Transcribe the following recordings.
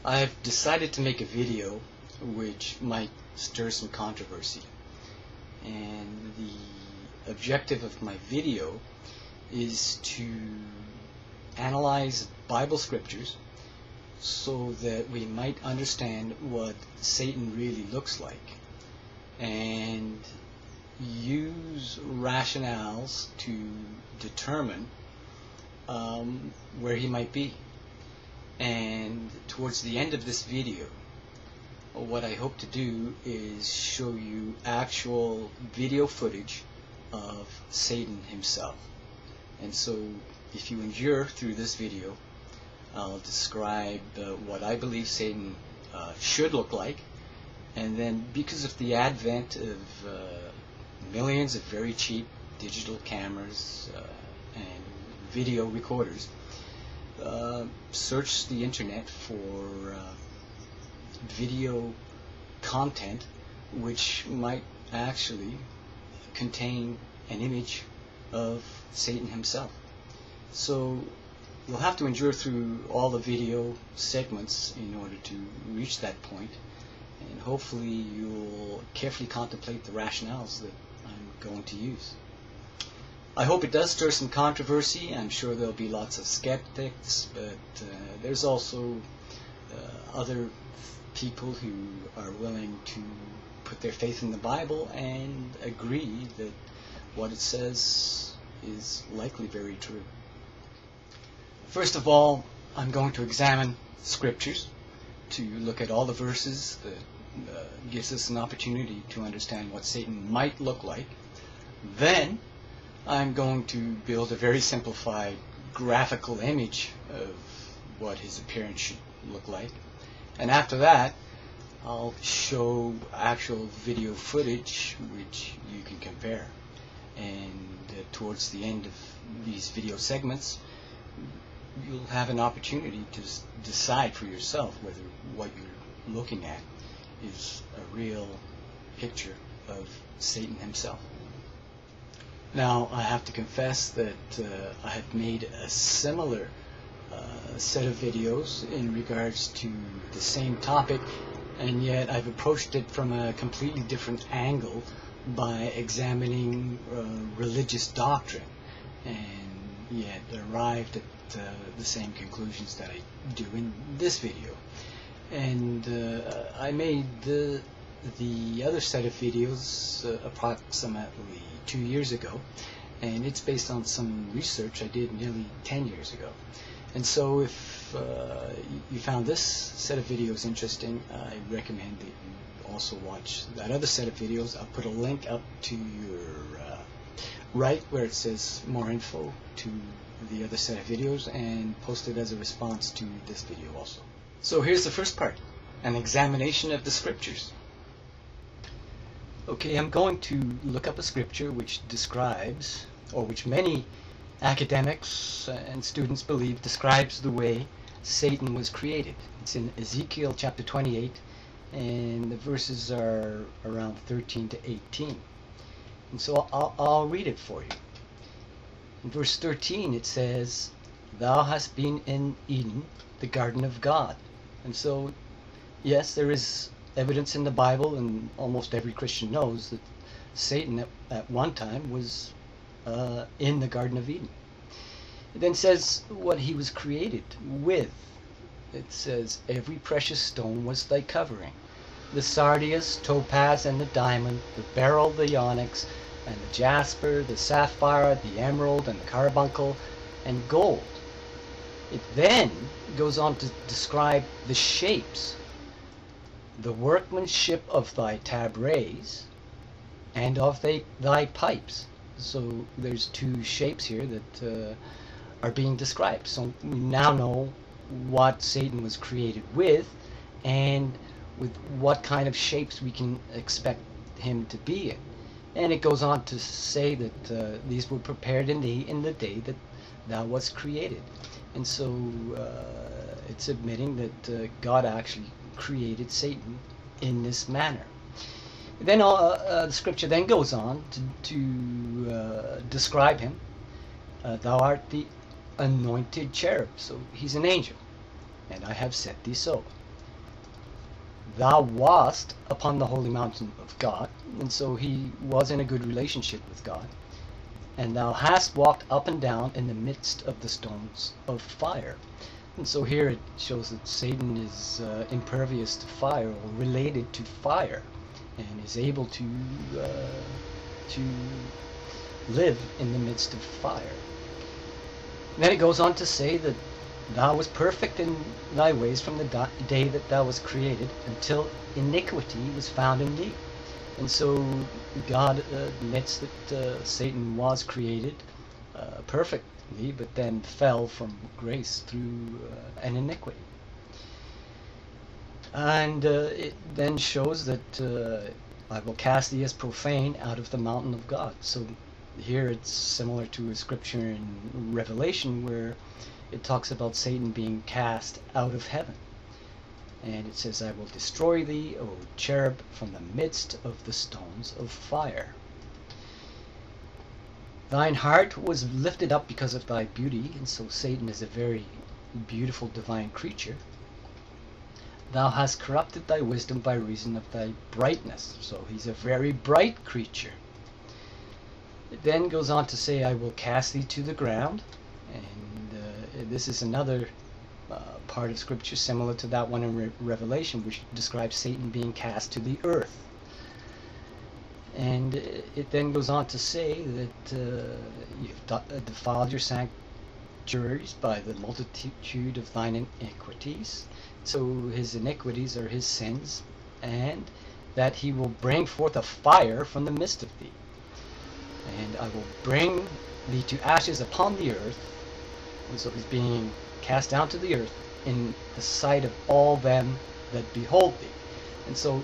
I've decided to make a video which might stir some controversy. And the objective of my video is to analyze Bible scriptures so that we might understand what Satan really looks like and use rationales to determine where he might be. And towards the end of this video, what I hope to do is show you actual video footage of Satan himself. And so if you endure through this video, I'll describe what I believe Satan should look like. And then, because of the advent of millions of very cheap digital cameras and video recorders, search the internet for video content which might actually contain an image of Satan himself. So you'll have to endure through all the video segments in order to reach that point, and hopefully you'll carefully contemplate the rationales that I'm going to use. I hope it does stir some controversy. I'm sure there'll be lots of skeptics, but there's also other people who are willing to put their faith in the Bible and agree that what it says is likely very true. First of all, I'm going to examine scriptures to look at all the verses that gives us an opportunity to understand what Satan might look like. Then I'm going to build a very simplified graphical image of what his appearance should look like. And after that, I'll show actual video footage which you can compare. And towards the end of these video segments, you'll have an opportunity to decide for yourself whether what you're looking at is a real picture of Satan himself. Now, I have to confess that I have made a similar set of videos in regards to the same topic, and yet I've approached it from a completely different angle by examining religious doctrine, and yet arrived at the same conclusions that I do in this video. And I made the other set of videos approximately 2 years ago, and it's based on some research I did nearly 10 years ago. And so if you found this set of videos interesting, I recommend that you also watch that other set of videos. I'll put a link up to your right where it says more info to the other set of videos, and post it as a response to this video also. So here's the first part, an examination of the scriptures. Okay, I'm going to look up a scripture which describes, or which many academics and students believe describes the way Satan was created. It's in Ezekiel chapter 28, and the verses are around 13 to 18. And so I'll read it for you. In verse 13 it says, "Thou hast been in Eden, the garden of God." And so, yes, there is evidence in the Bible, and almost every Christian knows that Satan at one time was in the Garden of Eden. It then says what he was created with. It says, "Every precious stone was thy covering, the sardius, topaz, and the diamond, the beryl, the onyx, and the jasper, the sapphire, the emerald, and the carbuncle, and gold." It then goes on to describe the shapes, the workmanship of thy tabrets, and of thy pipes. So there's two shapes here that are being described. So we now know what Satan was created with, and with what kind of shapes we can expect him to be in. And it goes on to say that these were prepared in thee in the day that thou wast created. And so it's admitting that God actually created Satan in this manner. Then the scripture then goes on to describe him. Thou art the anointed cherub. So he's an angel, and I have set thee so. thou wast upon the holy mountain of God, and so he was in a good relationship with God. And thou hast walked up and down in the midst of the stones of fire. And so here it shows that Satan is impervious to fire, or related to fire, and is able to live in the midst of fire. And then it goes on to say that thou wast perfect in thy ways from the day that thou was created, until iniquity was found in thee. And so God admits that Satan was created perfectly, but then fell from grace through an iniquity. And it then shows that I will cast thee as profane out of the mountain of God. So here it's similar to a scripture in Revelation where it talks about Satan being cast out of heaven. And it says, I will destroy thee, O cherub, from the midst of the stones of fire. Thine heart was lifted up because of thy beauty, and so Satan is a very beautiful divine creature. Thou hast corrupted thy wisdom by reason of thy brightness. So he's a very bright creature. It then goes on to say, I will cast thee to the ground. And this is another part of scripture similar to that one in Revelation, which describes Satan being cast to the earth. And it then goes on to say that you've defiled your sanctuaries by the multitude of thine iniquities. So his iniquities are his sins, and that he will bring forth a fire from the midst of thee. And I will bring thee to ashes upon the earth. And so he's being cast down to the earth in the sight of all them that behold thee. And so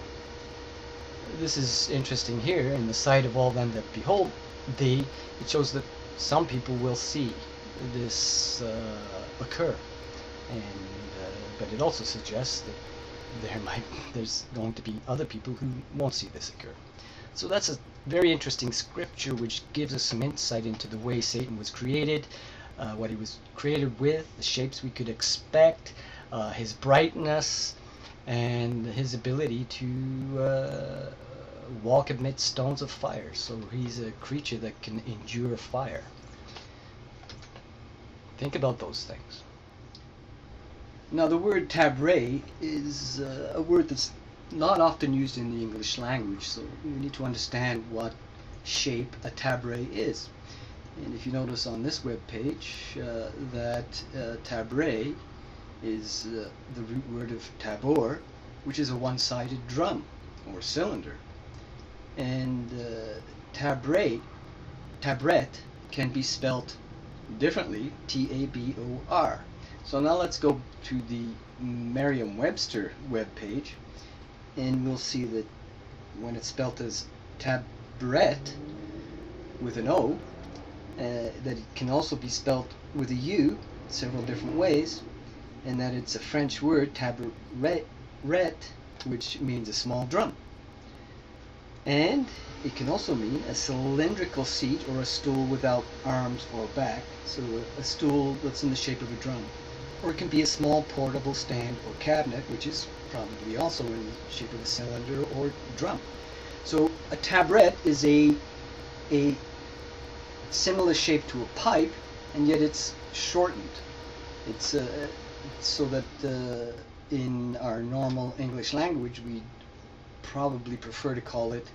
this is interesting here, in the sight of all them that behold thee. It shows that some people will see this occur, and but it also suggests that there's going to be other people who won't see this occur. So that's a very interesting scripture which gives us some insight into the way Satan was created, what he was created with, the shapes we could expect, his brightness, and his ability to walk amidst stones of fire. So he's a creature that can endure fire. Think about those things. Now the word tabre is a word that's not often used in the English language, so we need to understand what shape a tabre is. And if you notice on this web page that tabre is the root word of tabor, which is a one-sided drum or cylinder. And tabret can be spelt differently, T-A-B-O-R. So now let's go to the Merriam-Webster web page, and we'll see that when it's spelt as tabret with an O, that it can also be spelt with a U several different ways, and that it's a French word, tabret, which means a small drum. And it can also mean a cylindrical seat or a stool without arms or back, so a stool that's in the shape of a drum. Or it can be a small portable stand or cabinet, which is probably also in the shape of a cylinder or drum. So a tabret is a similar shape to a pipe, and yet it's shortened. It's so that in our normal English language we probably prefer to call it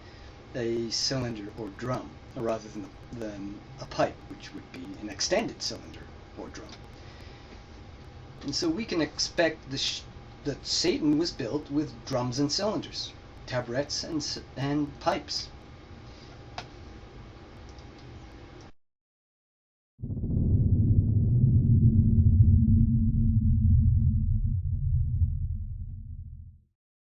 a cylinder or drum rather than a pipe, which would be an extended cylinder or drum. And so we can expect that Satan was built with drums and cylinders, tabrets and pipes.